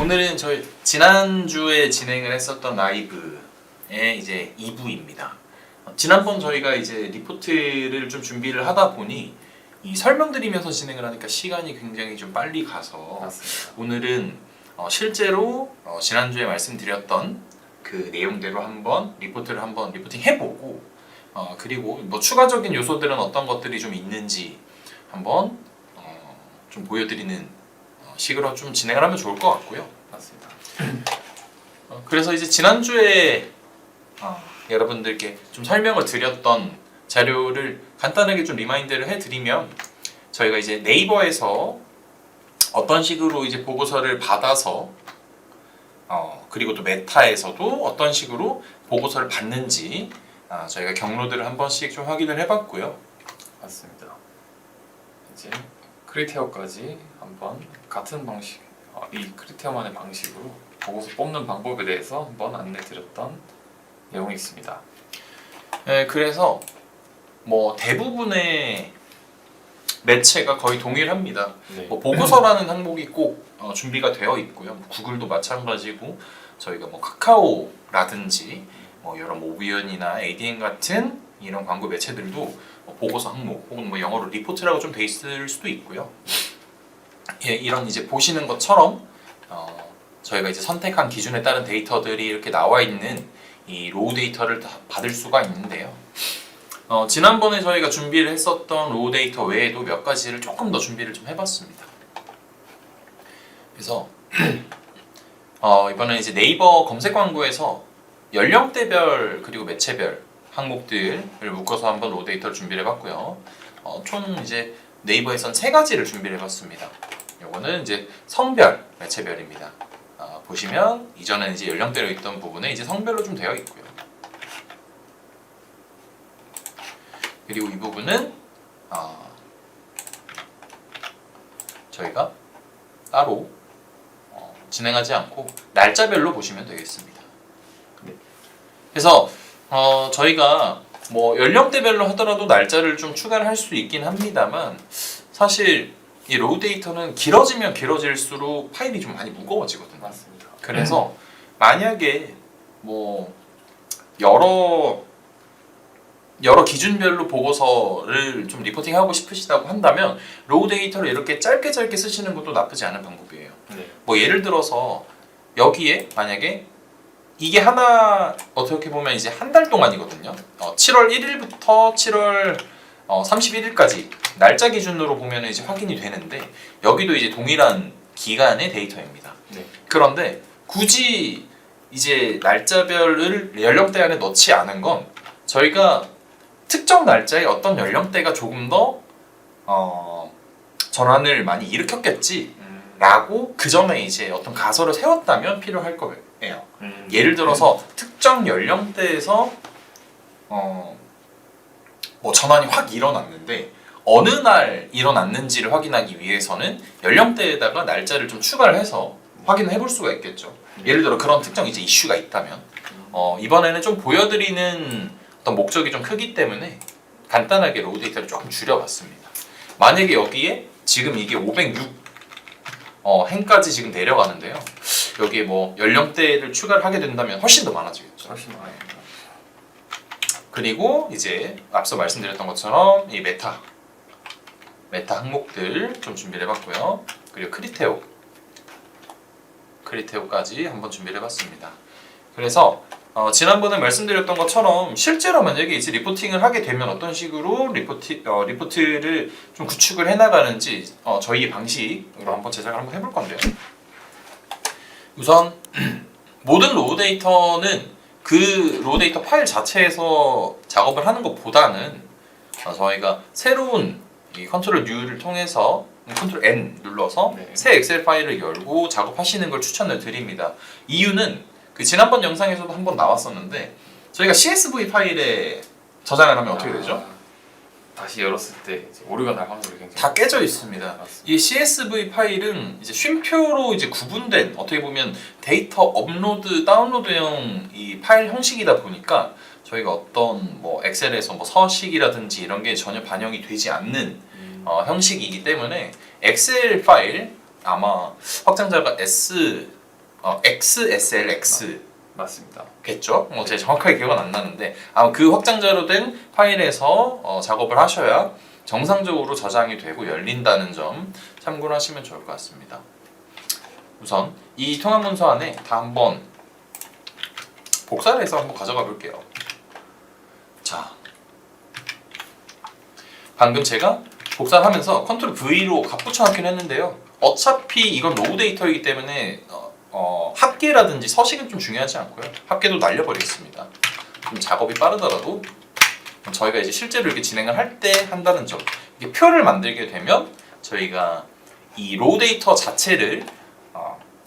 오늘은 저희 지난주에 진행을 했었던 라이브의 이제 2부입니다. 지난번 저희가 이제 리포트를 좀 준비를 하다 보니 이 설명드리면서 진행을 하니까 시간이 굉장히 좀 빨리 가서 맞습니다. 오늘은 실제로 지난주에 말씀드렸던 그 내용대로 한번 리포트를 한번 리포팅 해보고 그리고 뭐 추가적인 요소들은 어떤 것들이 좀 있는지 한번 좀 보여드리는 식으로 좀 진행을 하면 좋을 것 같고요. 맞습니다. 그래서 이제 지난주에 여러분들께 좀 설명을 드렸던 자료를 간단하게 좀 리마인드를 해드리면 저희가 이제 네이버에서 어떤 식으로 이제 보고서를 받아서 그리고 또 메타에서도 어떤 식으로 보고서를 받는지 저희가 경로들을 한 번씩 좀 확인을 해봤고요. 맞습니다. 이제 크리테어까지 한번 같은 방식, 이 크리테어만의 방식으로 보고서 뽑는 방법에 대해서 한번 안내드렸던 내용이 있습니다. 네, 그래서 뭐 대부분의 매체가 거의 동일합니다. 네. 뭐 보고서라는 항목이 꼭 준비가 되어 있고요. 뭐 구글도 마찬가지고 저희가 뭐 카카오라든지 뭐 여러 모비언이나 ADN 같은 이런 광고 매체들도 보고서 항목 혹은 뭐 영어로 리포트라고 좀 돼 있을 수도 있고요. 예, 이런 이제 보시는 것처럼 저희가 이제 선택한 기준에 따른 데이터들이 이렇게 나와 있는 이 로우 데이터를 다 받을 수가 있는데요. 지난번에 저희가 준비를 했었던 로우 데이터 외에도 몇 가지를 조금 더 준비를 좀 해봤습니다. 그래서 이번에 이제 네이버 검색 광고에서 연령대별 그리고 매체별 항목들을 묶어서 한번 로우 데이터를 준비를 해봤고요. 총 이제 네이버에선 3가지를 준비를 해봤습니다. 요거는 이제 성별, 매체별입니다. 보시면 이전에 이제 연령대로 있던 부분에 이제 성별로 좀 되어 있고요. 그리고 이 부분은 저희가 따로 진행하지 않고 날짜별로 보시면 되겠습니다. 그래서 저희가 뭐 연령대별로 하더라도 날짜를 좀 추가를 할 수 있긴 합니다만 사실 이 로우 데이터는 길어지면 길어질수록 파일이 좀 많이 무거워지거든요. 맞습니다. 그래서 만약에 뭐 여러 기준별로 보고서를 좀 리포팅하고 싶으시다고 한다면 로우 데이터를 이렇게 짧게 쓰시는 것도 나쁘지 않은 방법이에요. 네. 뭐 예를 들어서 여기에 만약에 이게 하나 어떻게 보면 이제 한 달 동안이거든요. 7월 1일부터 7월 31일까지 날짜 기준으로 보면 이제 확인이 되는데 여기도 이제 동일한 기간의 데이터입니다. 네. 그런데 굳이 이제 날짜별을 연령대 안에 넣지 않은 건 저희가 특정 날짜에 어떤 연령대가 조금 더 전환을 많이 일으켰겠지라고 그 전에 이제 어떤 가설을 세웠다면 필요할 거예요. 예를 들어서 특정 연령대에서 뭐 전환이 확 일어났는데 어느 날 일어났는지를 확인하기 위해서는 연령대에다가 날짜를 좀 추가를 해서 확인을 해볼 수가 있겠죠. 예를 들어 그런 특정 이제 이슈가 있다면 이번에는 좀 보여드리는 어떤 목적이 좀 크기 때문에 간단하게 로우 데이터를 조금 줄여봤습니다. 만약에 여기에 지금 이게 506 행까지 지금 내려가는데요. 여기에 뭐 연령대를 추가를 하게 된다면 훨씬 더 많아지겠죠. 훨씬 많아요. 그리고 이제 앞서 말씀드렸던 것처럼 이 메타 항목들 좀 준비를 해봤고요. 그리고 크리테오까지 한번 준비를 해봤습니다. 그래서 지난번에 말씀드렸던 것처럼 실제로 만약에 이제 리포팅을 하게 되면 어떤 식으로 리포트를 좀 구축을 해나가는지 저희의 방식으로 한번 제작을 한번 해볼 건데요. 우선 모든 로우 데이터는 그 로우 데이터 파일 자체에서 작업을 하는 것보다는 저희가 새로운 이 컨트롤 U를 통해서 컨트롤 N 눌러서 네. 새 엑셀 파일을 열고 작업하시는 걸 추천을 드립니다. 이유는 그 지난번 영상에서도 한번 나왔었는데 저희가 CSV 파일에 저장을 하면 어떻게 되죠? 다시 열었을 때 이제 오류가 날 확률이 굉장히 다 깨져 있습니다. 맞습니다. 이 CSV 파일은 이제 쉼표로 이제 구분된 어떻게 보면 데이터 업로드 다운로드용 이 파일 형식이다 보니까 저희가 어떤 뭐 엑셀에서 뭐 서식이라든지 이런 게 전혀 반영이 되지 않는 형식이기 때문에 엑셀 파일 아마 확장자가 S XSLX 맞습니다. 겠죠? 제가 정확하게 기억은 안 나는데 아마 그 확장자로 된 파일에서 작업을 하셔야 정상적으로 저장이 되고 열린다는 점 참고를 하시면 좋을 것 같습니다. 우선 이 통합 문서 안에 다 한번 복사를 해서 한번 가져가 볼게요. 자, 방금 제가 복사를 하면서 컨트롤 V로 값붙여 넣긴 했는데요. 어차피 이건 로우 데이터이기 때문에 합계라든지 서식은 좀 중요하지 않고요. 합계도 날려버리겠습니다. 좀 작업이 빠르더라도 저희가 이제 실제로 이렇게 진행을 할 때 한다는 점. 이게 표를 만들게 되면 저희가 이 로우 데이터 자체를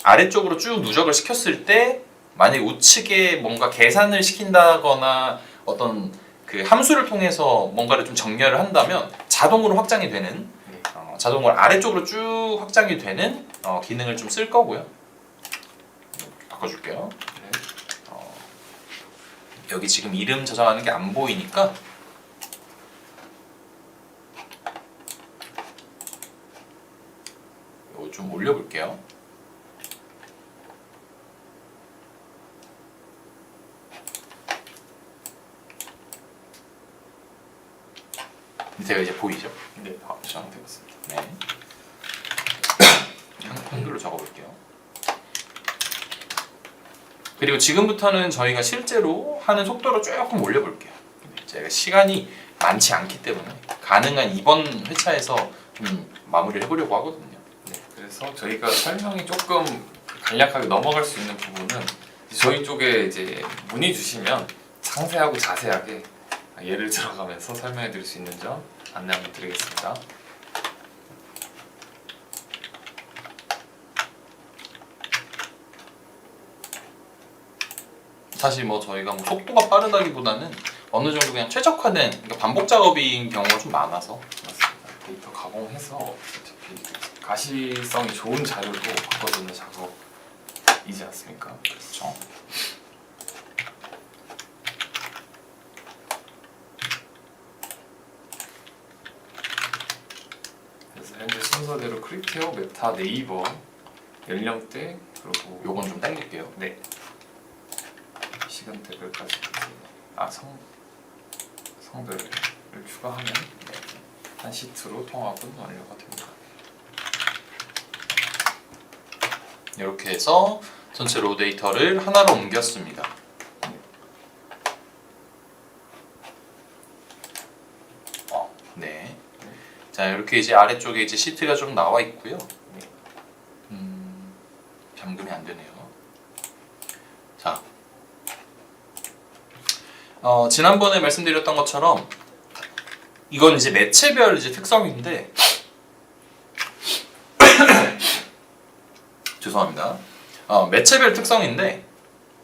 아래쪽으로 쭉 누적을 시켰을 때 만약에 우측에 뭔가 계산을 시킨다거나 어떤 그 함수를 통해서 뭔가를 좀 정렬을 한다면 자동으로 확장이 되는 자동으로 아래쪽으로 쭉 확장이 되는 기능을 좀 쓸 거고요. 바꿔줄게요. 여기 지금 이름 저장하는 게 안 보이니까 이거 좀 올려볼게요. 밑에가 이제 보이죠? 네, 저장되었습니다. 네. 한글로 적어볼게요. 그리고 지금부터는 저희가 실제로 하는 속도를 조금 올려볼게요. 제가 시간이 많지 않기 때문에 가능한 이번 회차에서 좀 마무리를 해보려고 하거든요. 네, 그래서 저희가 설명이 조금 간략하게 넘어갈 수 있는 부분은 저희 쪽에 이제 문의 주시면 상세하고 자세하게 예를 들어가면서 설명해 드릴 수 있는 점 안내 한번 드리겠습니다. 사실 뭐 저희가 뭐 속도가 빠르다기보다는 어느 정도 그냥 최적화된 그러니까 반복 작업인 경우가 좀 많아서 맞습니다. 데이터 가공해서 어차피 가시성이 좋은 자료로 바꿔주는 작업이지 않습니까? 그렇죠. 그래서 현재 순서대로 크리테어, 메타, 네이버, 연령대 그리고 요건 좀 당길게요. 네 시간대별까지 성별을 추가하면 한 시트로 통합은 완료가 됩니다. 이렇게 해서 전체 로우 데이터를 하나로 옮겼습니다. 네. 자, 이렇게 이제 아래쪽에 이제 시트가 좀 나와 있고요. 잠금이 안 되네요. 자, 지난번에 말씀드렸던 것처럼 이건 이제 매체별 이제 특성인데 죄송합니다. 매체별 특성인데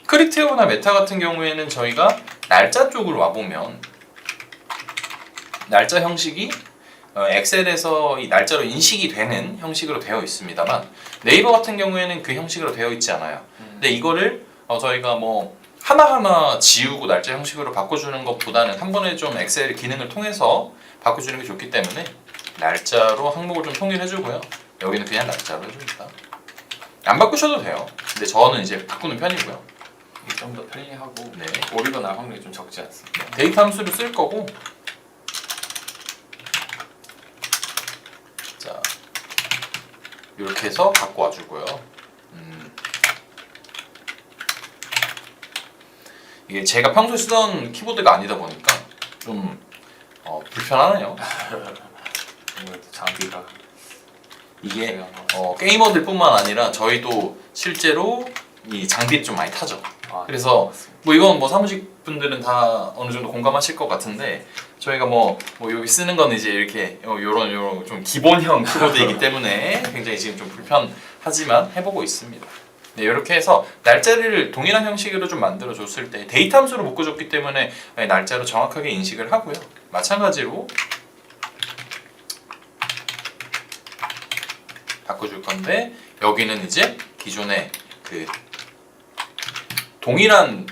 크리테오나 메타 같은 경우에는 저희가 날짜 쪽으로 와보면 날짜 형식이 엑셀에서 이 날짜로 인식이 되는 형식으로 되어 있습니다만 네이버 같은 경우에는 그 형식으로 되어 있지 않아요. 근데 이거를 저희가 뭐 하나하나 지우고 날짜 형식으로 바꿔주는 것보다는 한 번에 좀 엑셀 기능을 통해서 바꿔주는 게 좋기 때문에 날짜로 항목을 좀 통일해주고요. 여기는 그냥 날짜로 해줍니다. 안 바꾸셔도 돼요. 근데 저는 이제 바꾸는 편이고요. 이게 좀 더 편리하고 네. 오류가 날 확률이 좀 적지 않습니다. 데이터 함수를 쓸 거고 자 이렇게 해서 갖고 와주고요. 이게 제가 평소에 쓰던 키보드가 아니다 보니까 좀 불편하네요. 아무래도 장비가 이게 게이머들 뿐만 아니라 저희도 실제로 이 장비를 좀 많이 타죠. 그래서 뭐 이건 뭐 사무직 분들은 다 어느 정도 공감하실 것 같은데 저희가 뭐 여기 쓰는 건 이제 이렇게 요런 좀 기본형 키보드이기 때문에 굉장히 지금 좀 불편하지만 해보고 있습니다. 네, 이렇게 해서 날짜를 동일한 형식으로 좀 만들어 줬을 때 데이터 함수로 묶어줬기 때문에 날짜로 정확하게 인식을 하고요. 마찬가지로 바꿔줄 건데 여기는 이제 기존에 그 동일한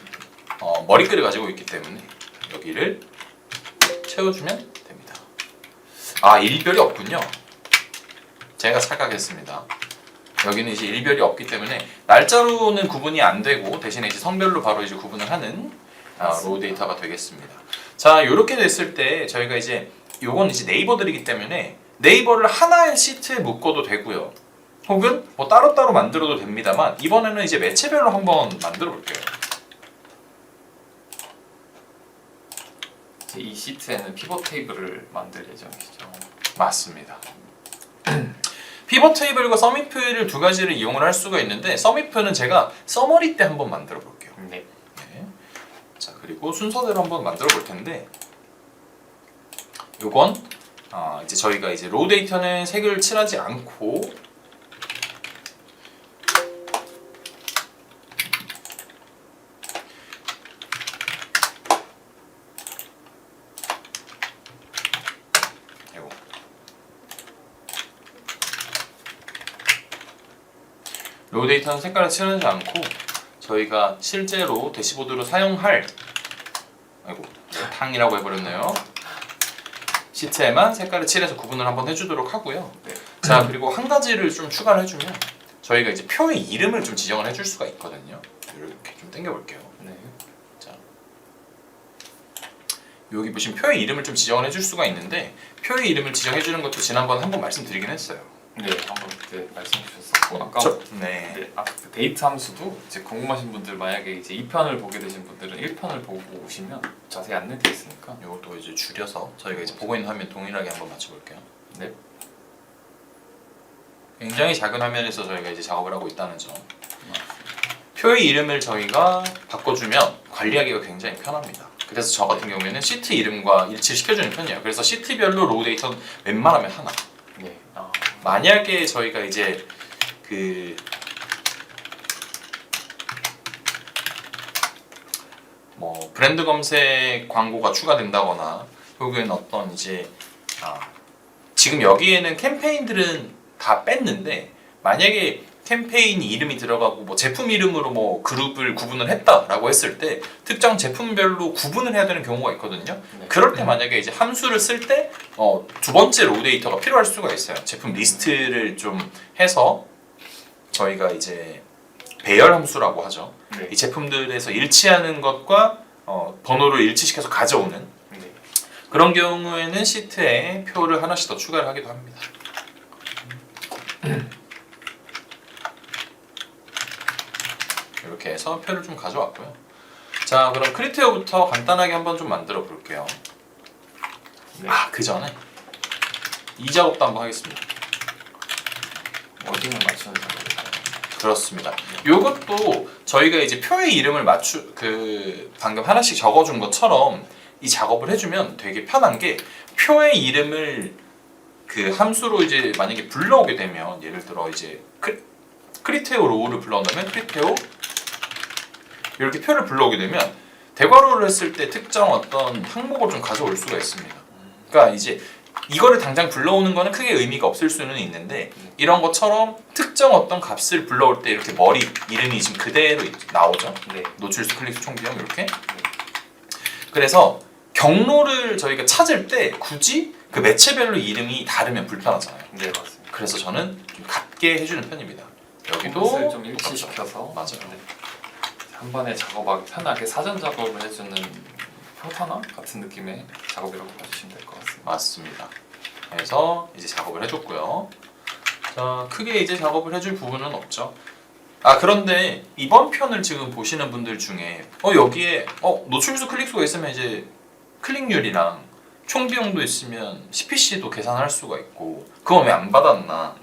머리글을 가지고 있기 때문에 여기를 채워주면 됩니다. 아, 일별이 없군요. 제가 착각했습니다. 여기는 이제 일별이 없기 때문에 날짜로는 구분이 안 되고 대신에 이제 성별로 바로 이제 구분을 하는 로우 데이터가 되겠습니다. 자, 이렇게 됐을 때 저희가 이제 요건 이제 네이버들이기 때문에 네이버를 하나의 시트에 묶어도 되고요. 혹은 뭐 따로따로 만들어도 됩니다만 이번에는 이제 매체별로 한번 만들어 볼게요. 이 시트에는 피벗 테이블을 만들 예정이시죠? 맞습니다. 피벗 테이블과 서밋표를 두 가지를 이용을 할 수가 있는데 서밋표는 제가 서머리 때 한번 만들어 볼게요. 네. 네. 자, 그리고 순서대로 한번 만들어 볼 텐데 요건 이제 저희가 이제 로우 데이터는 색을 칠하지 않고 로우 데이터는 색깔을 칠하지 않고 저희가 실제로 대시보드로 사용할 탕이라고 해버렸네요. 시트에만 색깔을 칠해서 구분을 한번 해주도록 하고요. 네. 자, 그리고 한 가지를 좀 추가를 해주면 저희가 이제 표의 이름을 좀 지정을 해줄 수가 있거든요. 이렇게 좀 당겨볼게요. 네. 자, 여기 보시면 표의 이름을 좀 지정을 해줄 수가 있는데 표의 이름을 지정해주는 것도 지난번에 한번 말씀드리긴 했어요. 네, 한번 그때 말씀 주셨었고 아까 네. 그 데이트 함수도 이제 궁금하신 분들 만약에 이제 2편을 보게 되신 분들은 1편을 보고 오시면 자세히 안내되어 있으니까 이것도 이제 줄여서 저희가 이제 보고 있는 화면 동일하게 한번 맞춰볼게요. 네. 굉장히 작은 화면에서 저희가 이제 작업을 하고 있다는 점. 표의 이름을 저희가 바꿔주면 관리하기가 굉장히 편합니다. 그래서 저 같은 경우에는 시트 이름과 일치시켜주는 편이에요. 그래서 시트별로 로우 데이터는 웬만하면 하나. 네. 만약에 저희가 이제 뭐 브랜드 검색 광고가 추가된다거나 혹은 어떤 이제 지금 여기에는 캠페인들은 다 뺐는데 만약에 캠페인 이름이 들어가고 뭐 제품 이름으로 뭐 그룹을 구분을 했다라고 했을 때 특정 제품별로 구분을 해야 되는 경우가 있거든요. 네. 그럴 때 만약에 이제 함수를 쓸 때 두 번째 로우 데이터가 필요할 수가 있어요. 제품 리스트를 좀 해서 저희가 이제 배열 함수라고 하죠. 네. 이 제품들에서 일치하는 것과 번호를 일치시켜서 가져오는 네. 그런 경우에는 시트에 표를 하나씩 더 추가를 하기도 합니다. 이렇게 해서 표를 좀 가져왔고요. 자, 그럼 크리테오부터 간단하게 한번 좀 만들어 볼게요. 네. 그 전에 이 작업도 한번 하겠습니다. 어디를 맞추는 작업일까요? 그렇습니다. 이것도 저희가 이제 표의 이름을 방금 하나씩 적어준 것처럼 이 작업을 해주면 되게 편한 게 표의 이름을 그 함수로 이제 만약에 불러오게 되면 예를 들어 이제 크리테오 로우를 불러온다면 크리테오 이렇게 표를 불러오게 되면 대괄호를 했을 때 특정 어떤 항목을 좀 가져올 수가 있습니다. 그러니까 이제 이거를 당장 불러오는 거는 크게 의미가 없을 수는 있는데 이런 것처럼 특정 어떤 값을 불러올 때 이렇게 머리 이름이 지금 그대로 나오죠. 네. 노출수 클릭수 총비용 이렇게. 그래서 경로를 저희가 찾을 때 굳이 그 매체별로 이름이 다르면 불편하잖아요. 네, 맞습니다. 그래서 저는 좀 같게 해주는 편입니다. 여기도 폰트를 좀 일치시켜서 맞아요. 네. 한 번에 작업하기 편하게 사전 작업을 해주는 평탄화 같은 느낌의 작업이라고 봐주시면 될 것 같습니다. 맞습니다. 그래서 이제 작업을 해줬고요. 자, 크게 이제 작업을 해줄 부분은 없죠. 그런데 이번 편을 지금 보시는 분들 중에 여기에 노출수 클릭수가 있으면 이제 클릭률이랑 총 비용도 있으면 CPC도 계산할 수가 있고 그건 왜 안 받았나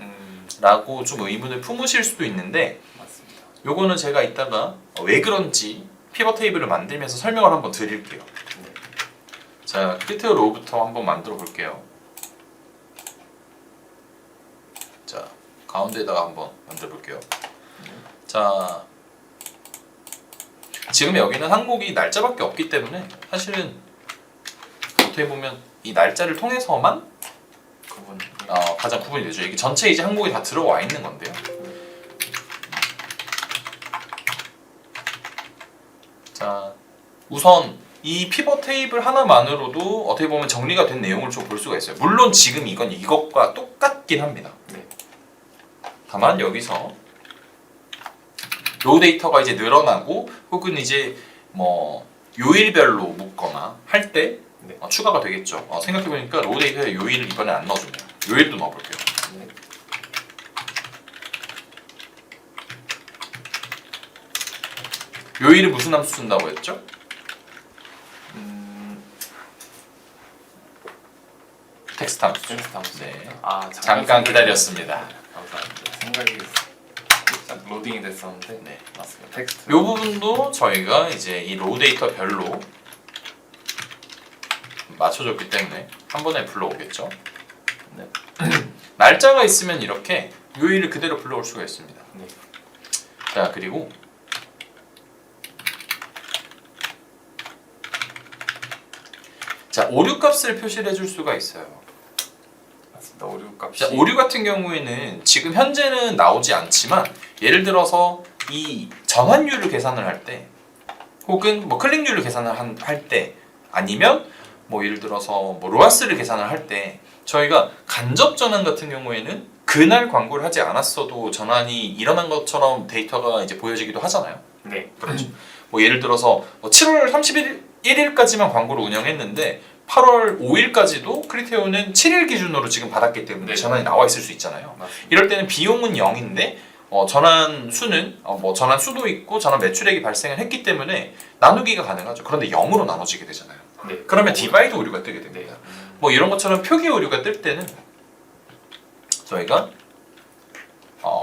라고 좀 의문을 품으실 수도 있는데 맞습니다. 요거는 제가 이따가 왜 그런지 피벗 테이블을 만들면서 설명을 한번 드릴게요. 네. 자, 크리테오 로우부터 한번 만들어 볼게요. 자, 가운데에다가 한번 만들어 볼게요. 자, 지금 여기는 항목이 날짜밖에 없기 때문에 사실은 어떻게 보면 이 날짜를 통해서만 그분 가장 구분이 되죠. 이게 전체 이제 항목이 다 들어와 있는 건데요. 자, 우선 이 피벗 테이블 하나만으로도 어떻게 보면 정리가 된 내용을 좀 볼 수가 있어요. 물론 지금 이건 이것과 똑같긴 합니다. 네. 다만 여기서 로우 데이터가 이제 늘어나고 혹은 이제 뭐 요일별로 묶거나 할 때 네. 추가가 되겠죠. 생각해보니까 로우 데이터에 요일을 이번에 안 넣어주네요. 요일도 넣어볼게요. 네. 요일은 무슨 함수 쓴다고 했죠? 텍스트 함수. 텍스트 함수. 네. 잠깐 기다렸습니다. 감사합니다. 생각이 살짝 로딩이 됐었는데 네. 맞습니다. 텍스트. 이 부분도 저희가 이제 이 로우 데이터별로 맞춰줬기 때문에 한 번에 불러오겠죠. 네. 날짜가 있으면 이렇게 요일을 그대로 불러올 수가 있습니다. 네. 자, 그리고 자, 오류 값을 표시를 해줄 수가 있어요. 맞습니다. 오류 값이. 자, 오류 같은 경우에는 지금 현재는 나오지 않지만 예를 들어서 이 전환율을 계산을 할 때 혹은 뭐 클릭률을 계산을 할 때 아니면 뭐 예를 들어서 뭐 로아스를 계산을 할 때 저희가 간접 전환 같은 경우에는 그날 광고를 하지 않았어도 전환이 일어난 것처럼 데이터가 이제 보여지기도 하잖아요. 네. 그렇죠. 뭐 예를 들어서 뭐 7월 31일까지만 광고를 운영했는데 8월 5일까지도 크리테오는 7일 기준으로 지금 받았기 때문에 네. 전환이 나와 있을 수 있잖아요. 맞습니다. 이럴 때는 비용은 0인데 전환 수는 뭐 전환 수도 있고 전환 매출액이 발생을 했기 때문에 나누기가 가능하죠. 그런데 0으로 나눠지게 되잖아요. 네. 그러면 디바이드 오류가 뜨게 됩니다. 네. 뭐 이런 것처럼 표기 오류가 뜰 때는 저희가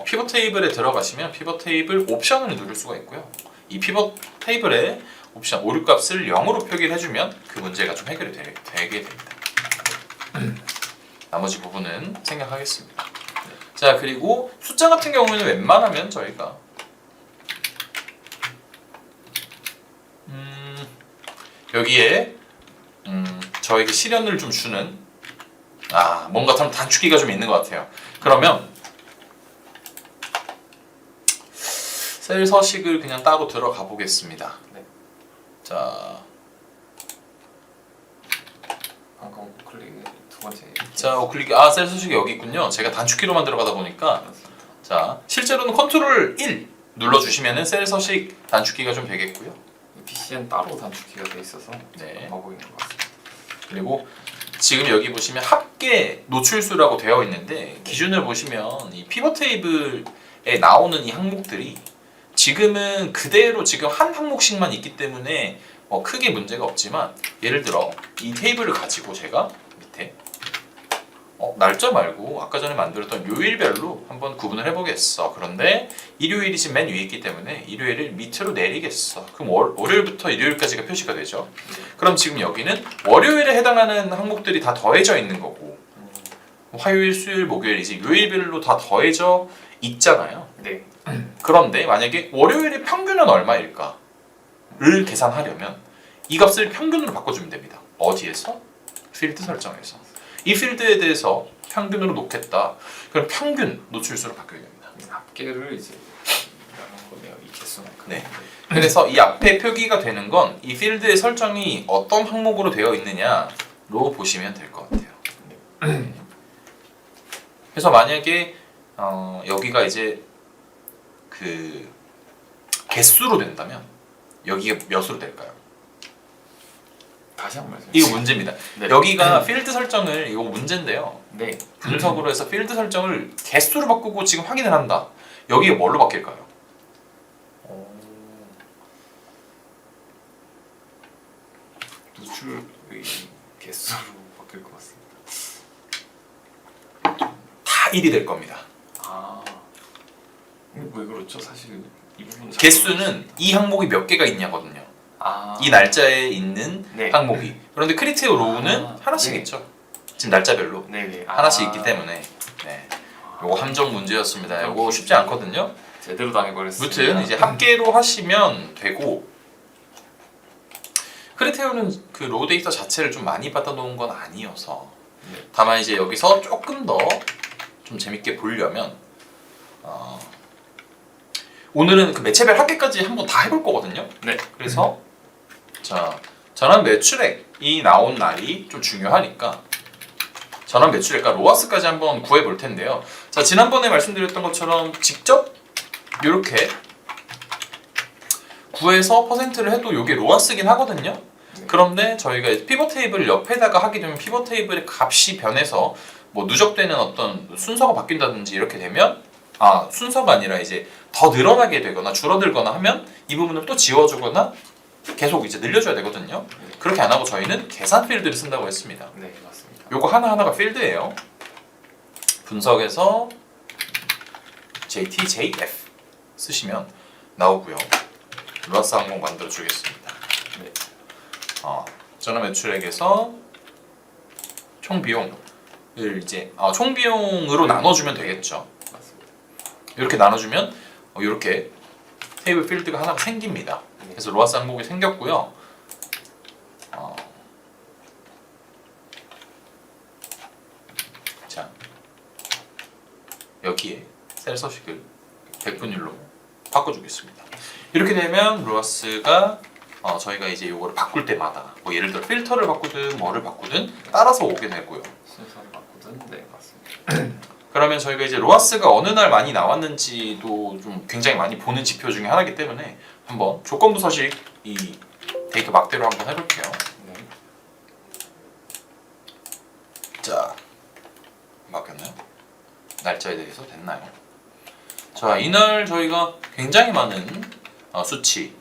피벗 테이블에 들어가시면 피벗 테이블 옵션을 누를 수가 있고요. 이 피벗 테이블에 옵션 오류 값을 0으로 표기를 해주면 그 문제가 좀 해결이 되게 됩니다. 나머지 부분은 생략하겠습니다. 자, 그리고 숫자 같은 경우에는 웬만하면 저희가 여기에 저에게 시련을 좀 주는 뭔가 좀 단축키가 좀 있는 것 같아요. 그러면 셀 서식을 그냥 따로 들어가 보겠습니다. 네. 자, 방금 클릭 두 번째. 자, 우클릭 셀 서식이 여기 있군요. 제가 단축키로만 들어가다 보니까 맞습니다. 자, 실제로는 컨트롤 1 눌러주시면은 셀 서식 단축키가 좀 되겠고요. PCN 따로 단축키가 돼 있어서 네. 하고 있는 것 같습니다. 그리고 지금 여기 보시면 합계 노출수라고 되어 있는데 기준을 보시면 이 피벗 테이블에 나오는 이 항목들이 지금은 그대로 지금 한 항목씩만 있기 때문에 크게 문제가 없지만 예를 들어 이 테이블을 가지고 제가 밑에 날짜 말고 아까 전에 만들었던 요일별로 한번 구분을 해보겠어. 그런데 일요일이 지금 맨 위에 있기 때문에 일요일을 밑으로 내리겠어. 그럼 월요일부터 일요일까지가 표시가 되죠. 그럼 지금 여기는 월요일에 해당하는 항목들이 다 더해져 있는 거고 화요일, 수요일, 목요일 이제 요일별로 다 더해져 있잖아요. 네. 그런데 만약에 월요일의 평균은 얼마일까를 계산하려면 이 값을 평균으로 바꿔주면 됩니다. 어디에서? 필드 설정에서. 이 필드에 대해서 평균으로 놓겠다. 그럼 평균 노출수로 바뀌어야 됩니다. 합계를 이제 하는 거네요. 이 개수만큼. 네. 그래서 이 앞에 표기가 되는 건 이 필드의 설정이 어떤 항목으로 되어 있느냐로 보시면 될 것 같아요. 그래서 만약에 여기가 이제 그 개수로 된다면 여기가 몇으로 될까요? 다시 한 번 말씀. 이거 문제입니다. 네. 여기가 필드 설정을 이거 문제인데요. 네. 분석으로 해서 필드 설정을 개수로 바꾸고 지금 확인을 한다. 여기가 뭘로 바뀔까요? 노출의 개수로 바뀔 것 같습니다. 다 1이 될 겁니다. 왜 그렇죠? 사실 이 부분 개수는 이 항목이 몇 개가 있냐거든요. 아. 이 날짜에 있는 네. 항목이. 그런데 크리테오 로우는 하나씩 네. 있죠. 지금 날짜별로 네네. 하나씩 있기 때문에. 네. 요거 함정 문제였습니다. 요거 쉽지 않거든요. 제대로 당해버렸습니다. 무튼 이제 합계로 하시면 되고 크리테오는 그 로우 데이터 자체를 좀 많이 받아놓은 건 아니어서 네. 다만 이제 여기서 조금 더 좀 재밌게 보려면 오늘은 그 매체별 합계까지 한번 다 해볼 거거든요. 네. 그래서 자 전환 매출액이 나온 날이 좀 중요하니까 전환 매출액과 로아스까지 한번 구해 볼 텐데요. 자, 지난번에 말씀드렸던 것처럼 직접 이렇게 구해서 퍼센트를 해도 이게 로아스긴 하거든요. 네. 그런데 저희가 피벗 테이블을 옆에다가 하게 되면 피벗 테이블의 값이 변해서 뭐 누적되는 어떤 순서가 바뀐다든지 이렇게 되면 순서가 아니라 이제 더 늘어나게 되거나 줄어들거나 하면 이 부분을 또 지워주거나 계속 이제 늘려줘야 되거든요. 그렇게 안 하고 저희는 계산 필드를 쓴다고 했습니다. 네, 맞습니다. 요거 하나하나가 필드예요. 분석에서 JTJF 쓰시면 나오고요. 로아스 항목 만들어 주겠습니다. 네. 전환 매출액에서 총 비용을 이제 총 비용으로 나눠주면 되겠죠. 맞습니다. 이렇게 나눠주면 이렇게 테이블 필드가 하나가 생깁니다. 그래서 로아스 항목이 생겼고요. 자, 여기에 셀 서식을 100분율로 바꿔주겠습니다. 이렇게 되면 로아스가 저희가 이제 이거를 바꿀 때마다 뭐 예를 들어 필터를 바꾸든 뭐를 바꾸든 따라서 오게 되고요. 순서를 바꾸든 네, 맞습니다. 그러면 저희가 이제 로아스가 어느 날 많이 나왔는지도 좀 굉장히 많이 보는 지표 중에 하나이기 때문에 한번 조건부 서식 이 데이터 막대로 한번 해볼게요. 네. 자, 바뀌었나요? 날짜에 대해서 됐나요? 자, 이날 저희가 굉장히 많은 수치.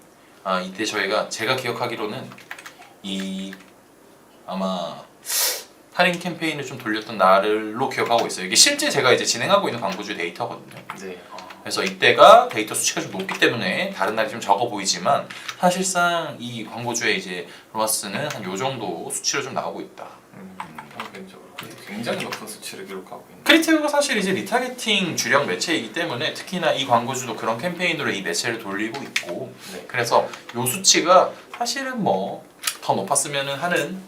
이때 제가 기억하기로는 아마 할인 캠페인을 좀 돌렸던 날로 기억하고 있어요. 이게 실제 제가 이제 진행하고 있는 광고주 데이터거든요. 네. 그래서 이때가 데이터 수치가 좀 높기 때문에 다른 날이 좀 적어 보이지만 사실상 이 광고주의 이제 로아스는 한 요 정도 수치로 좀 나오고 있다. 평균적으로 굉장히 높은 수치를 기록하고 있는. 크리티브가 사실 이제 리타게팅 주력 매체이기 때문에 특히나 이 광고주도 그런 캠페인으로 이 매체를 돌리고 있고 네. 그래서 요 수치가 사실은 뭐 더 높았으면은 하는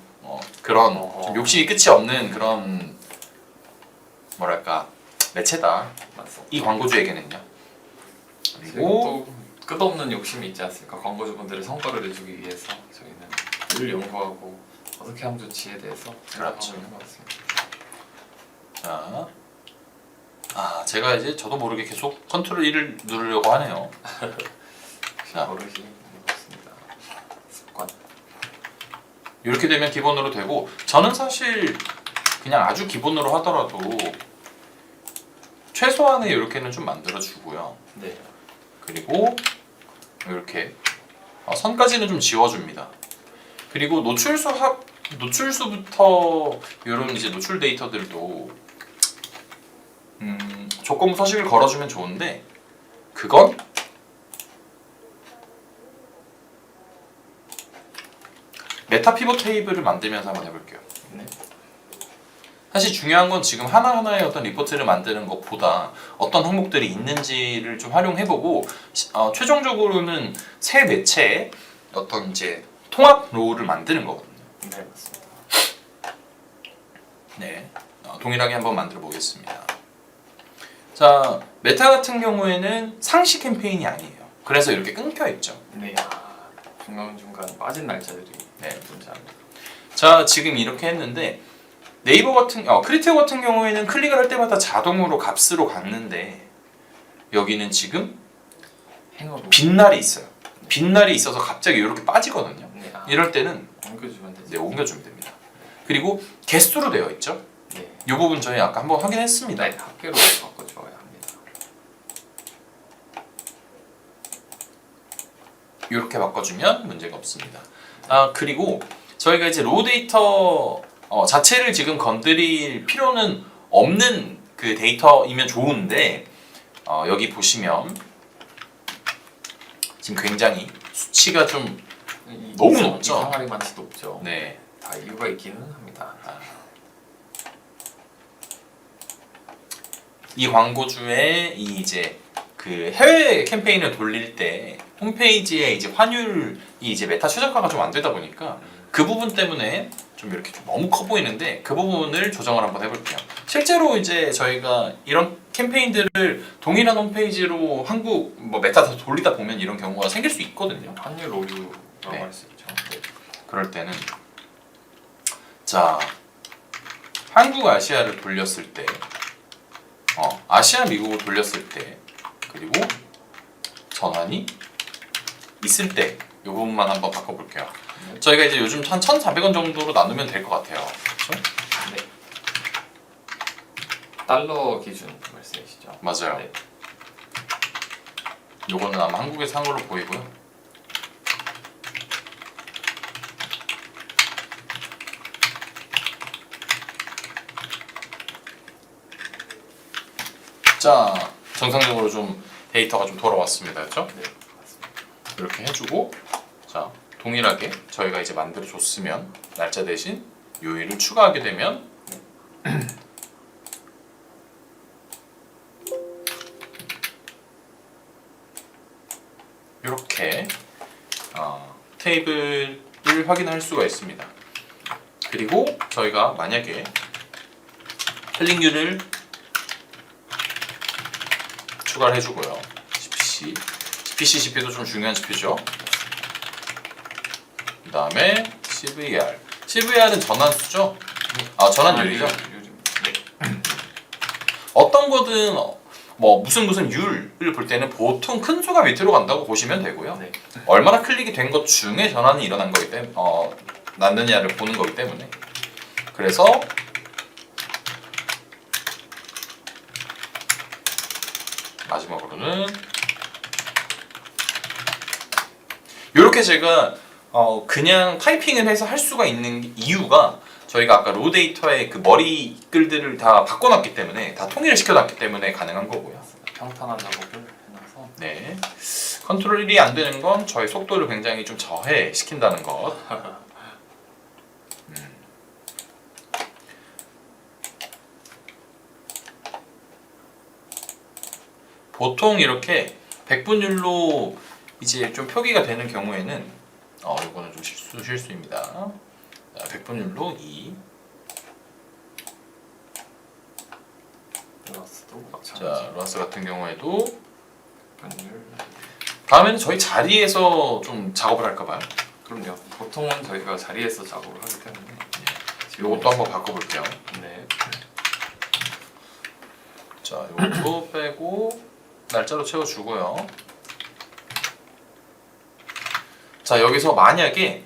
그런 좀 욕심이 끝이 없는 그런 뭐랄까 매체다. 맞습니다. 이 광고주에게는요. 그리고 또 끝없는 욕심이 있지 않습니까? 광고주분들의 성과를 내주기 위해서 저희는 늘 연구하고 어떻게 하면 좋지에 대해서 생각하고 그렇죠. 있는 것 같습니다. 자, 제가 이제 저도 모르게 계속 컨트롤 1을 누르려고 하네요. 자, 버릇이 없습니다. 습관. 이렇게 되면 기본으로 되고 저는 사실 그냥 아주 기본으로 하더라도 최소한의 이렇게는 좀 만들어 주고요. 네. 그리고 이렇게 선까지는 좀 지워줍니다. 그리고 노출수부터 이런 이제 노출 데이터들도 조건부 서식을 걸어주면 좋은데 그건 메타 피벗 테이블을 만들면서 한번 해볼게요. 네. 사실 중요한 건 지금 하나하나의 어떤 리포트를 만드는 것보다 어떤 항목들이 있는지를 좀 활용해보고 최종적으로는 새 매체의 어떤 이제 통합 로우를 만드는 거거든요. 네, 맞습니다. 네, 동일하게 한번 만들어 보겠습니다. 자, 메타 같은 경우에는 상시 캠페인이 아니에요. 그래서 이렇게 끊겨 있죠. 네. 중간중간 빠진 날짜들이 네. 존재합니다. 자, 지금 이렇게 했는데 네이버 크리티브 같은 경우에는 클릭을 할 때마다 자동으로 값으로 갔는데 여기는 지금 행어로 빛날이 있어요. 빛날이 있어서 갑자기 이렇게 빠지거든요. 네. 이럴 때는 옮겨주면 되죠. 이제 옮겨주면 됩니다. 그리고 개수로 되어 있죠. 네. 이 부분 저희 아까 한번 확인했습니다. 네, 합계로 바꿔줘야 합니다. 이렇게 바꿔주면 문제가 없습니다. 그리고 저희가 이제 로우 데이터 자체를 지금 건드릴 필요는 없는 그 데이터이면 좋은데 여기 보시면 지금 굉장히 수치가 좀 너무 높죠? 이상하게 많지 높죠. 네. 다 이유가 있기는 합니다. 이 광고주의 이 이제 그 해외 캠페인을 돌릴 때 홈페이지에 이제 환율이 이제 메타 최저가가 좀 안 되다 보니까 그 부분 때문에 좀 이렇게 좀 너무 커 보이는데 그 부분을 조정을 한번 해볼게요. 실제로 이제 저희가 이런 캠페인들을 동일한 홈페이지로 한국 뭐 메타 다 돌리다 보면 이런 경우가 생길 수 있거든요. 환율 오류라고 네. 할 수 있죠. 네. 그럴 때는 자 한국 아시아를 돌렸을 때, 아시아 미국을 돌렸을 때, 그리고 전환이 있을 때 이 부분만 한번 바꿔볼게요. 저희가 이제 요즘 한 1,400원 정도로 나누면 될 것 같아요. 그렇죠? 네. 달러 기준 말씀이시죠? 맞아요. 네. 요거는 아마 한국에서 산 걸로 보이고요. 자, 정상적으로 좀 데이터가 좀 돌아왔습니다. 그렇죠? 네, 맞습니다. 이렇게 해주고, 자, 동일하게 저희가 이제 만들어 줬으면 날짜 대신 요일을 추가하게 되면 이렇게 테이블을 확인할 수가 있습니다. 그리고 저희가 만약에 클릭률을 추가를 해주고요. CPC, CP도 좀 중요한 지표죠. 그 다음에 CVR은 전환수죠. 전환율이죠. 어떤 거든 뭐 무슨 율을 볼 때는 보통 큰 수가 밑으로 간다고 보시면 되고요. 네. 얼마나 클릭이 된 것 중에 전환이 일어난 거기 때문에 났느냐를 보는 거기 때문에 그래서 마지막으로는 이렇게 제가 그냥 타이핑을 해서 할 수가 있는 이유가 저희가 아까 로 데이터의 그 머리 글들을 다 바꿔놨기 때문에 다 통일을 시켜놨기 때문에 가능한 거고요. 평탄한 작업을 해놔서 네, 컨트롤이 안 되는 건 저희 속도를 굉장히 좀 저해시킨다는 것. 보통 이렇게 백분율로 이제 좀 표기가 되는 경우에는 이거는 좀 실수입니다. 자, 백분율로 2. 로하스도 자, 마찬가지. 로하스 같은 경우에도 백분율. 다음에는 저희 자리에서 좀 작업을 할까 봐요. 그럼요. 보통은 저희가 자리에서 작업을 하기 때문에 이것도 한번 바꿔볼게요. 네. 자, 이것도 빼고 날짜로 채워주고요. 자, 여기서 만약에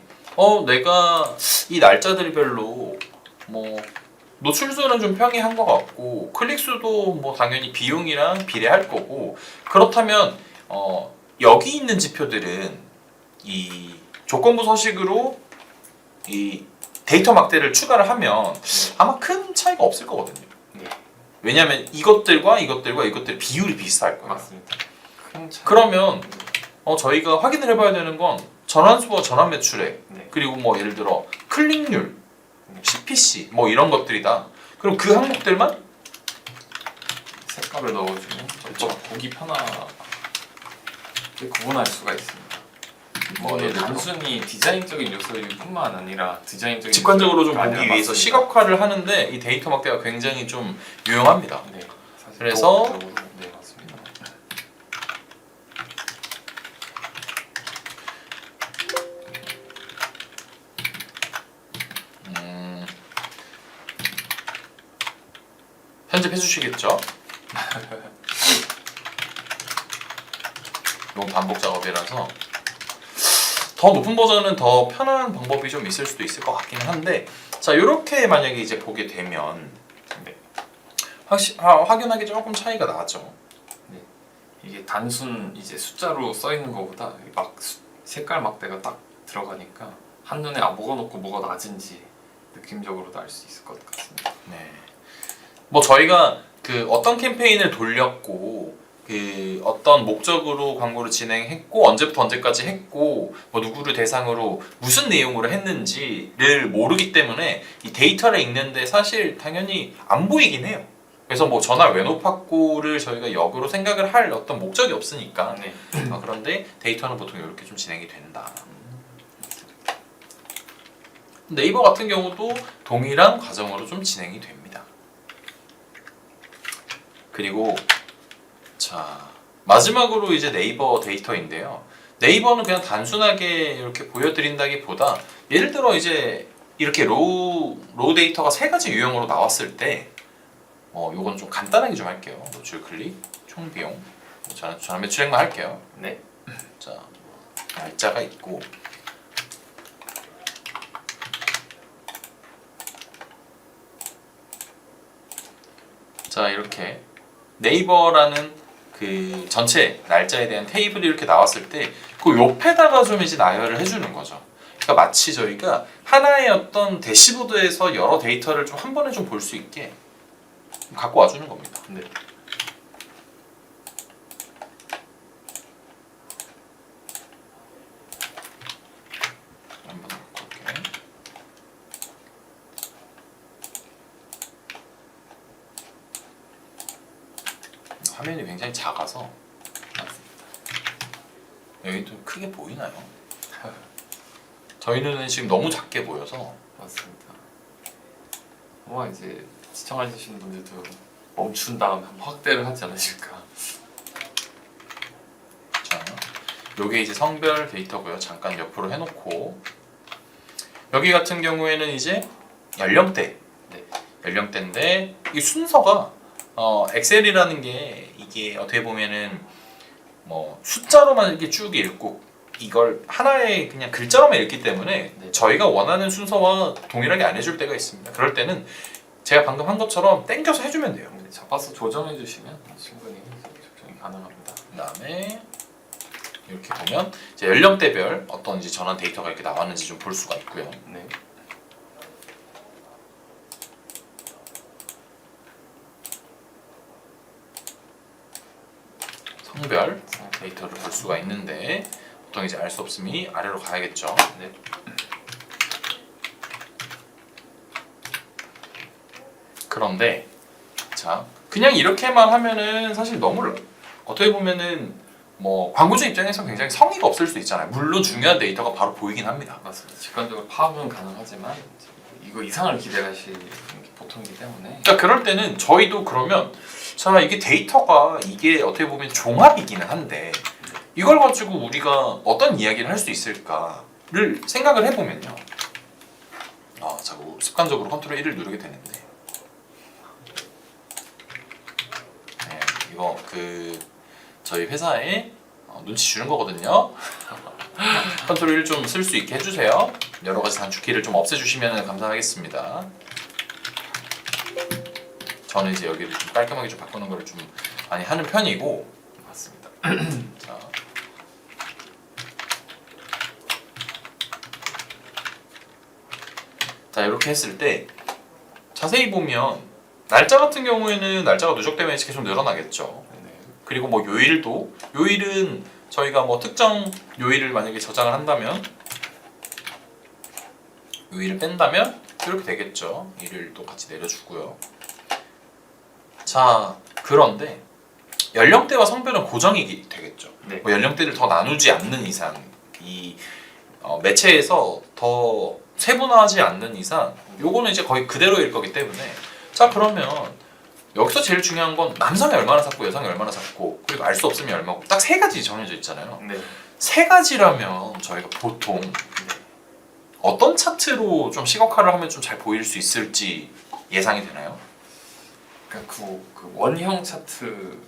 내가 이 날짜들별로 뭐 노출수는 좀 평이한 것 같고 클릭수도 뭐 당연히 비용이랑 비례할 거고 그렇다면 여기 있는 지표들은 이 조건부 서식으로 이 데이터 막대를 추가를 하면 아마 큰 차이가 없을 거거든요. 네. 왜냐하면 이것들과 비율이 비슷할 거예요. 맞습니다. 큰 차이. 그러면 저희가 확인을 해봐야 되는 건 전환수와 전환 매출액 네. 그리고 뭐 예를 들어 클릭률, CPC 뭐 이런 것들이다. 그럼 그 항목들만 색깔을 넣어주면 그렇죠. 보기 편하게 구분할 수가 있습니다. 뭐 예를 들어 단순히 디자인적인 요소일 뿐만 아니라 디자인적인 직관적으로 좀 요소가 보기 아니라 위해서 맞습니다. 시각화를 하는데 이 데이터 막대가 굉장히 좀 유용합니다. 네. 사실 그래서 도구적으로, 네 맞습니다. 편집해 주시겠죠? 이건 반복 작업이라서 더 높은 버전은 더 편한 방법이 좀 있을 수도 있을 것 같기는 한데 자 이렇게 만약에 이제 보게 되면 네. 확연하게 조금 차이가 나죠. 이게 단순 이제 숫자로 써 있는 것보다 색깔 막대가 딱 들어가니까 한눈에 뭐가 높고 뭐가 낮은지 느낌적으로도 알 수 있을 것 같습니다. 네. 뭐 저희가 그 어떤 캠페인을 돌렸고 그 어떤 목적으로 광고를 진행했고 언제부터 언제까지 했고 뭐 누구를 대상으로 무슨 내용으로 했는지를 모르기 때문에 이 데이터를 읽는데 사실 당연히 안 보이긴 해요. 그래서 뭐 전화 웨노파코를 저희가 역으로 생각을 할 어떤 목적이 없으니까 네. 그런데 데이터는 보통 이렇게 좀 진행이 된다. 네이버 같은 경우도 동일한 과정으로 좀 진행이 됩니다. 그리고 자 마지막으로 이제 네이버 데이터인데요. 네이버는 그냥 단순하게 이렇게 보여드린다기보다 예를 들어 이제 이렇게 로우 데이터가 세 가지 유형으로 나왔을 때 요건 좀 간단하게 좀 할게요. 노출 클릭, 총 비용, 전환 매출액만 할게요. 네. 자, 날짜가 있고 자 이렇게 네이버라는 그 전체 날짜에 대한 테이블이 이렇게 나왔을 때 그 옆에다가 좀 이제 나열을 해주는 거죠. 그러니까 마치 저희가 하나의 어떤 대시보드에서 여러 데이터를 좀 한 번에 좀 볼 수 있게 갖고 와주는 겁니다. 네. 한번 갖고 올게요. 화면이 굉장히 작아서 여기 좀 크게 보이나요? 저희 눈은 지금 너무 작게 보여서 맞습니다. 아마 이제 시청하시는 분들도 멈춘 다음 한번 확대를 하지 않으실까. 자, 요게 이제 성별 데이터고요. 잠깐 옆으로 해놓고 여기 같은 경우에는 이제 연령대, 네. 연령대인데 이 순서가 엑셀이라는 게 이게 어떻게 보면은 뭐 숫자로만 이렇게 쭉 읽고 이걸 하나의 그냥 글자로만 읽기 때문에 네. 저희가 원하는 순서와 동일하게 안 해줄 때가 있습니다. 그럴 때는 제가 방금 한 것처럼 땡겨서 해주면 돼요. 네, 잡아서 조정해 주시면 충분히 조정이 가능합니다. 그다음에 이렇게 보면 이제 연령대별 어떤 이제 전환 데이터가 이렇게 나왔는지 좀 볼 수가 있고요. 네. 성별 데이터를 볼 수가 있는데 보통 이제 알 수 없음이 아래로 가야겠죠. 네. 그런데 자 그냥 이렇게만 하면은 사실 너무 어떻게 보면은 뭐 광고주 입장에서 굉장히 성의가 없을 수 있잖아요. 물론 중요한 데이터가 바로 보이긴 합니다. 맞습니다. 직관적으로 파악은 가능하지만 이거 이상을 기대하시는 게 보통이기 때문에 자 그럴 때는 저희도 그러면 자 이게 데이터가 이게 어떻게 보면 종합이기는 한데 이걸 가지고 우리가 어떤 이야기를 할 수 있을까를 생각을 해보면요. 자꾸 습관적으로 컨트롤 1을 누르게 되는데 네, 이거 그 저희 회사에 눈치 주는 거거든요. 컨트롤 1 좀 쓸 수 있게 해주세요. 여러 가지 단축키를 좀 없애주시면 감사하겠습니다. 저는 이제 여기를 좀 깔끔하게 좀 바꾸는 걸 좀 많이 하는 편이고 맞습니다. 자 이렇게 했을 때 자세히 보면 날짜 같은 경우에는 날짜가 누적되면 계속 늘어나겠죠. 네. 그리고 뭐 요일은 저희가 뭐 특정 요일을 만약에 저장을 한다면 요일을 뺀다면 이렇게 되겠죠. 일요일도 같이 내려주고요. 자 그런데 연령대와 성별은 고정이 되겠죠. 네. 뭐 연령대를 더 나누지 않는 이상 이 매체에서 더 세분화하지 않는 이상 요거는 이제 거의 그대로일 거기 때문에 자 그러면 여기서 제일 중요한 건 남성이 얼마나 샀고 여성이 얼마나 샀고 그리고 알 수 없으면 얼마고 딱 세 가지 정해져 있잖아요. 네. 세 가지라면 저희가 보통 어떤 차트로 좀 시각화를 하면 좀 잘 보일 수 있을지 예상이 되나요? 그러니까 그 원형 차트로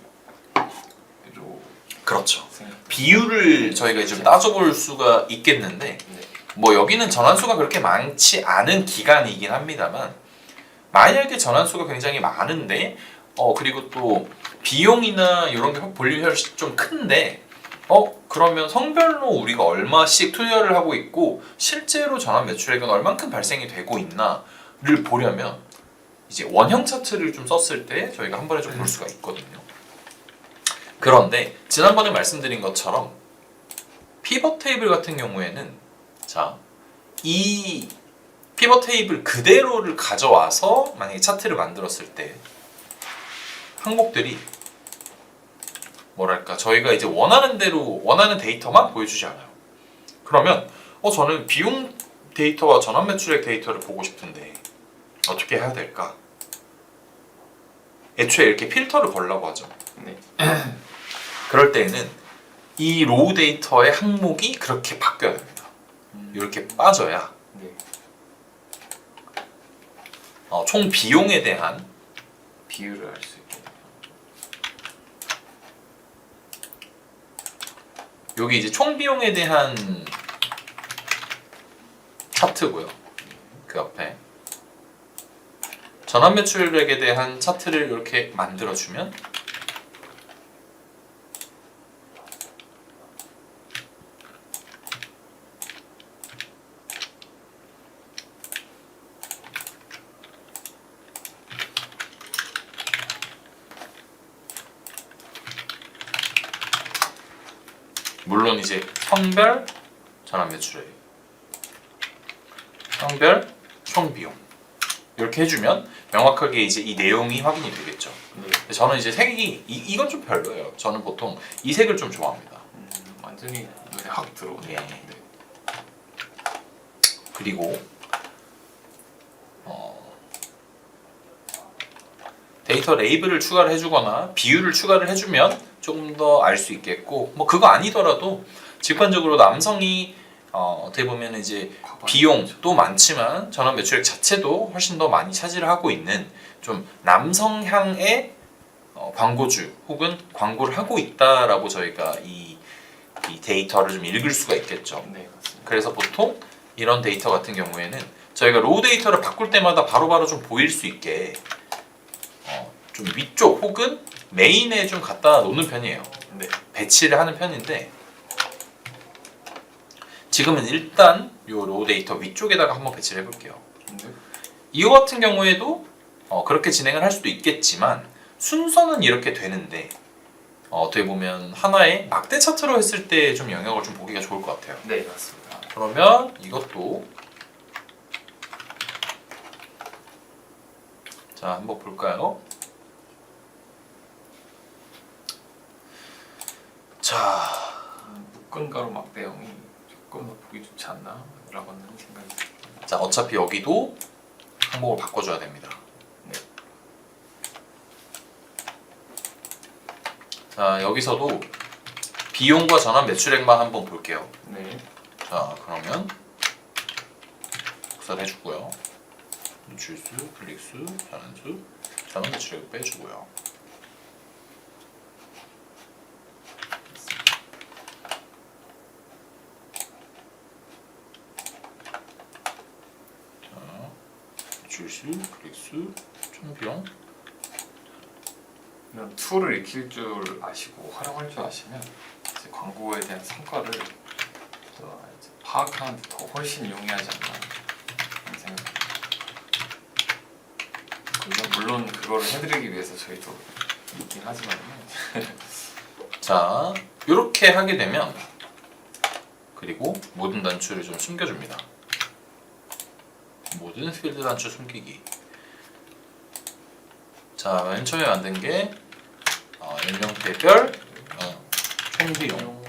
그렇죠. 생각. 비율을 저희가 좀 따져볼 수가 있겠는데 네. 뭐 여기는 전환수가 그렇게 많지 않은 기간이긴 합니다만 만약에 전환수가 굉장히 많은데 그리고 또 비용이나 이런 게 볼륨이 훨씬 좀 큰데 그러면 성별로 우리가 얼마씩 투여를 하고 있고 실제로 전환 매출액은 얼만큼 발생이 되고 있나를 보려면 이제 원형 차트를 좀 썼을 때 저희가 한 번에 좀 볼 수가 있거든요. 그런데 지난번에 말씀드린 것처럼 피벗 테이블 같은 경우에는 자, 이 피벗 테이블 그대로를 가져와서 만약에 차트를 만들었을 때 항목들이 뭐랄까 저희가 이제 원하는 대로 원하는 데이터만 보여주지 않아요. 그러면 저는 비용 데이터와 전환 매출액 데이터를 보고 싶은데 어떻게 해야 될까? 애초에 이렇게 필터를 걸라고 하죠. 네. 그럴 때는 이 로우 데이터의 항목이 그렇게 바뀌어야 됩니다. 이렇게 빠져야 네. 총 비용에 대한 비율을 알 수 있게. 여기 이제 총 비용에 대한 차트고요. 그 앞에 전환 매출액에 대한 차트를 이렇게 만들어주면 물론 이제 성별 전환 매출액, 성별 총 비용 이렇게 해주면 명확하게 이제 이 내용이 확인이 되겠죠. 네. 저는 이제 색이 이건 좀 별로예요. 저는 보통 이 색을 좀 좋아합니다. 완전히 눈에 확 들어오네. 예. 네. 그리고 데이터 레이블을 추가를 해주거나 비율을 추가를 해주면 조금 더 알 수 있겠고, 뭐 그거 아니더라도 직관적으로 남성이 어떻게 보면 이제 비용도 많지만 전환 매출액 자체도 훨씬 더 많이 차지를 하고 있는 좀 남성향의 광고주 혹은 광고를 하고 있다라고 저희가 이 데이터를 좀 읽을 수가 있겠죠. 네, 맞습니다. 그래서 보통 이런 데이터 같은 경우에는 저희가 로우 데이터를 바꿀 때마다 바로바로 좀 보일 수 있게 좀 위쪽 혹은 메인에 좀 갖다 놓는 편이에요. 네. 배치를 하는 편인데 지금은 일단 요 로우 데이터 위쪽에다가 한번 배치를 해볼게요. 네. 이거 같은 경우에도 그렇게 진행을 할 수도 있겠지만 순서는 이렇게 되는데 어떻게 보면 하나의 막대 차트로 했을 때 좀 영역을 좀 보기가 좋을 것 같아요. 네, 맞습니다. 그러면 이것도 자 한번 볼까요? 자 묶은 가루 막대형이 조금 더 보기 좋지 않나? 라고는 생각이 듭니다. 자 어차피 여기도 항목을 바꿔줘야 됩니다. 네. 자 여기서도 비용과 전환 매출액만 한번 볼게요. 네. 자 그러면 복사해주고요. 노출수, 클릭수, 전환수, 전환 매출액 빼주고요. 자 노출수, 클릭수, 총비용. 이런 툴을 익힐 줄 아시고 활용할 줄 아시면 이제 광고에 대한 성과를 더 이제 파악하는 데 더 훨씬 용이하지 않나 하는 생각입니다. 물론 그거를 해드리기 위해서 저희도 있긴 하지만 자 이렇게 하게 되면 그리고 모든 단추를 좀 숨겨줍니다. 모든 필드 단추 숨기기. 자 맨 처음에 만든 게 연령대별 총비용.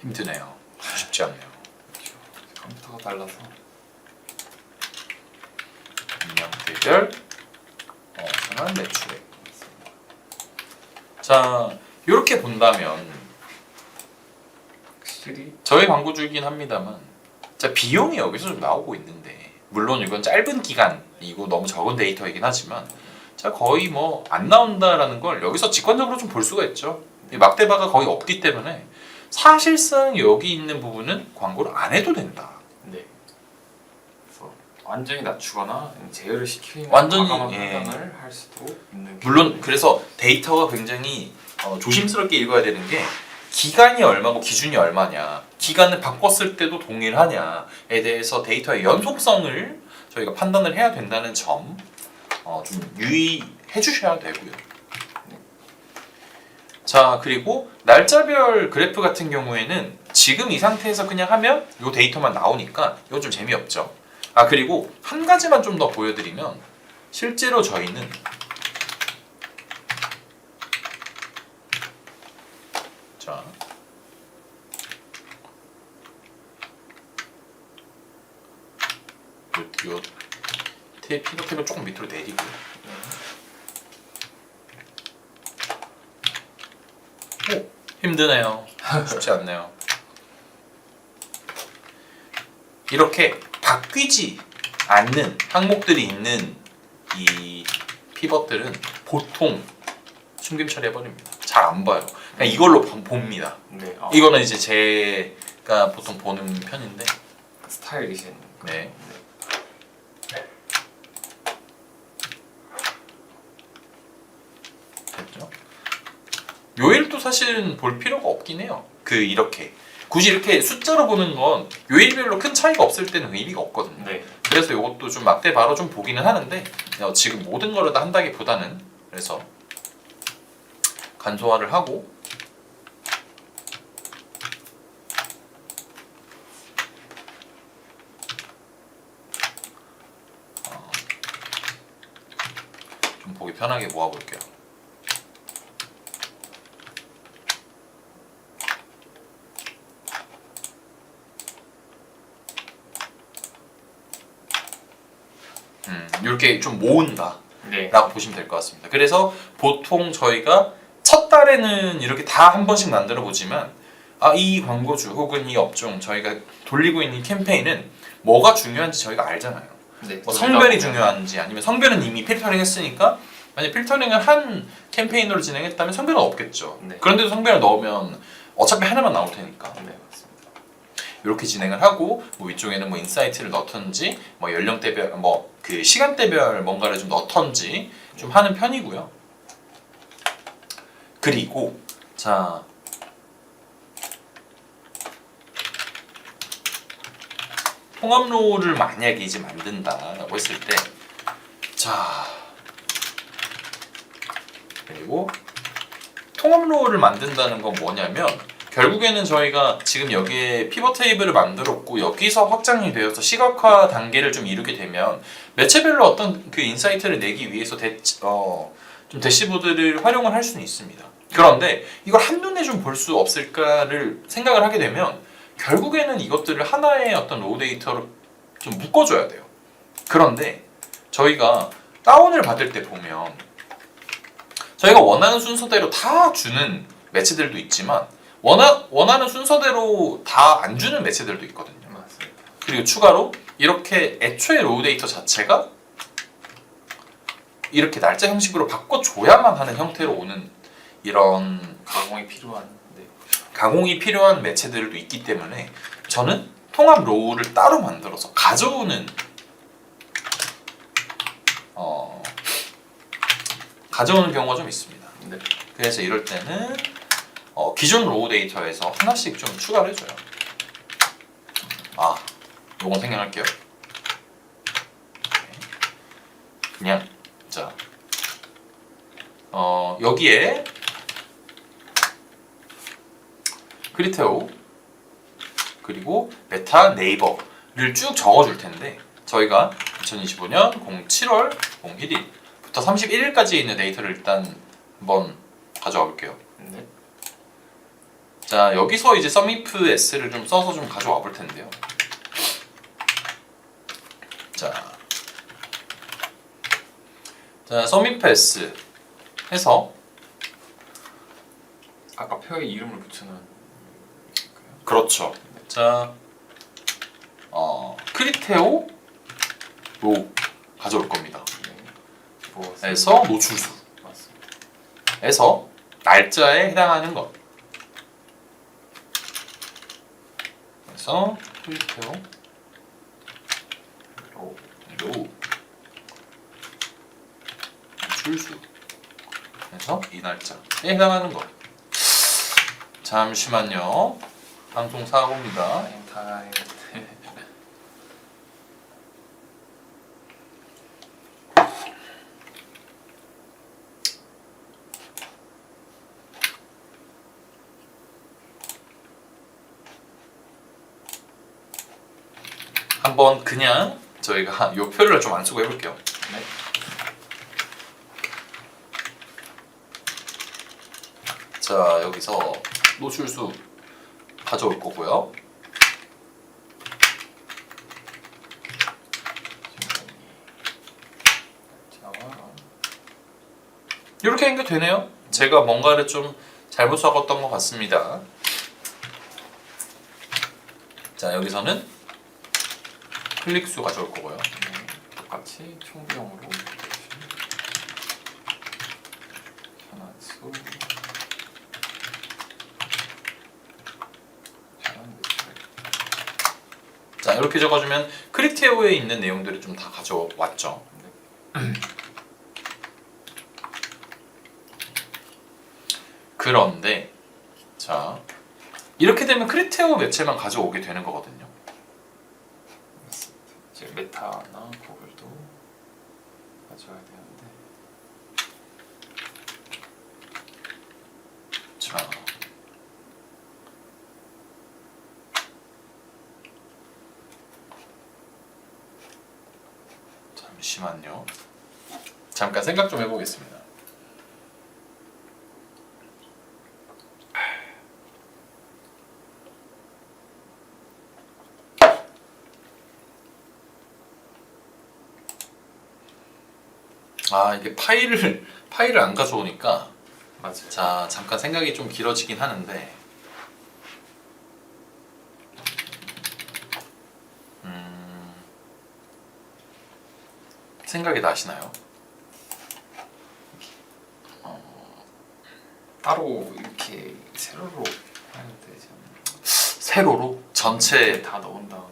힘드네요. 쉽지 않네요. 컴퓨터가 달라서 연령대별 전환 매출액. 자 이렇게 본다면 확실히 저희 광고주이긴 합니다만 자 비용이 여기서 좀 나오고 있는데 물론 이건 짧은 기간이고 너무 적은 데이터이긴 하지만 자 거의 뭐 안 나온다라는 걸 여기서 직관적으로 좀 볼 수가 있죠. 이 막대바가 거의 없기 때문에 사실상 여기 있는 부분은 광고를 안 해도 된다. 네. 그래서 완전히 낮추거나 제어를 시키는 완전히, 과감한 예. 판단을 할 수도 있는. 물론 그래서 데이터가 굉장히 조심스럽게 읽어야 되는 게 기간이 얼마고 기준이 얼마냐, 기간을 바꿨을 때도 동일하냐에 대해서 데이터의 연속성을 저희가 판단을 해야 된다는 점 좀 유의해 주셔야 되고요. 자 그리고 날짜별 그래프 같은 경우에는 지금 이 상태에서 그냥 하면 이 데이터만 나오니까 이거 좀 재미없죠. 아 그리고 한 가지만 좀 더 보여드리면 실제로 저희는 자 요 피도 탭을 조금 밑으로 내리고 오 힘드네요. 쉽지 않네요. 이렇게 바뀌지 않는 항목들이 있는 이 피벗들은 보통 숨김 처리해버립니다. 잘 안 봐요. 그냥 이걸로 봅니다. 네. 이거는 이제 제가 보통 보는 편인데. 스타일이신. 네. 됐죠? 요일도 사실은 볼 필요가 없긴 해요. 이렇게 굳이 이렇게 숫자로 보는 건 요일별로 큰 차이가 없을 때는 의미가 없거든요. 네. 그래서 이것도 좀 막대 바로 좀 보기는 하는데 지금 모든 거를 다 한다기보다는 그래서 간소화를 하고 좀 보기 편하게 모아볼게요. 이렇게 좀 모은다 네. 라고 보시면 될 것 같습니다. 그래서 보통 저희가 첫 달에는 이렇게 다 한 번씩 만들어 보지만 이 광고주 혹은 이 업종 저희가 돌리고 있는 캠페인은 뭐가 중요한지 저희가 알잖아요. 네. 뭐 성별이 중요한지 아니면 성별은 이미 필터링 했으니까 만약 필터링을 한 캠페인으로 진행했다면 성별은 없겠죠. 네. 그런데도 성별을 넣으면 어차피 하나만 나올 테니까. 네, 맞습니다. 이렇게 진행을 하고 뭐 위쪽에는 뭐 인사이트를 넣던지 뭐 연령대별 뭐 그 시간대별 뭔가를 좀 넣던지 좀 하는 편이고요. 그리고 자 통합로를 만약에 이제 만든다라고 했을 때 자 그리고 통합로를 만든다는 건 뭐냐면 결국에는 저희가 지금 여기에 피벗 테이블을 만들었고 여기서 확장이 되어서 시각화 단계를 좀 이루게 되면 매체별로 어떤 그 인사이트를 내기 위해서 좀 대시보드를 활용을 할 수는 있습니다. 그런데 이걸 한눈에 좀 볼 수 없을까를 생각을 하게 되면 결국에는 이것들을 하나의 어떤 로우 데이터로 좀 묶어줘야 돼요. 그런데 저희가 다운을 받을 때 보면 저희가 원하는 순서대로 다 주는 매체들도 있지만 원하는 순서대로 다 안 주는 매체들도 있거든요. 맞습니다. 그리고 추가로 이렇게 애초에 로우 데이터 자체가 이렇게 날짜 형식으로 바꿔줘야만 하는 형태로 오는 이런 가공이 필요한. 네. 가공이 필요한 매체들도 있기 때문에 저는 통합 로우를 따로 만들어서 가져오는 경우가 좀 있습니다. 네. 그래서 이럴 때는 기존 로우 데이터에서 하나씩 좀 추가를 해줘요. 요건 생략할게요. 그냥 자 여기에 크리테오 그리고 메타 네이버를 쭉 적어줄 텐데 저희가 2025년 07월 01일부터 31일까지 있는 데이터를 일단 한번 가져와 볼게요. 네. 자 여기서 이제 썸이프 s를 좀 써서 좀 가져와 볼 텐데요. 자 썸이프 s 해서 아까 표에 이름을 붙여놓은. 그렇죠. 자 크리테오 로 가져올 겁니다. 뭐 에서 노출수 맞습니다. 에서 날짜에 해당하는 것. 그래서 크리테오 로 노출수 그래서 이 날짜에 해당하는 것. 잠시만요. 방송 사고입니다. 타임. 한번 그냥 저희가 요 표를 좀 안 쓰고 해볼게요. 네. 자 여기서 노출수 가져올 거고요. 이렇게 연결되네요. 제가 뭔가를 좀 잘못 적었던 것 같습니다. 자 여기서는 클릭수 가져올 거고요. 똑같이 총비용으로 현안수 현안 매출. 자 이렇게 적어주면 크리테오에 있는 내용들을 좀 다 가져왔죠. 그런데 자 이렇게 되면 크리테오 매체만 가져오게 되는 거거든요. 이제 메타나 구글도 가져와야 되는데 자 잠시만요. 잠깐 생각 좀 해보겠습니다. 아 이게 파일을 안 가져오니까 맞아요. 자 잠깐 생각이 좀 길어지긴 하는데 생각이 나시나요? 따로 이렇게 세로로 하는데 세로로 전체 다 넣은 다음에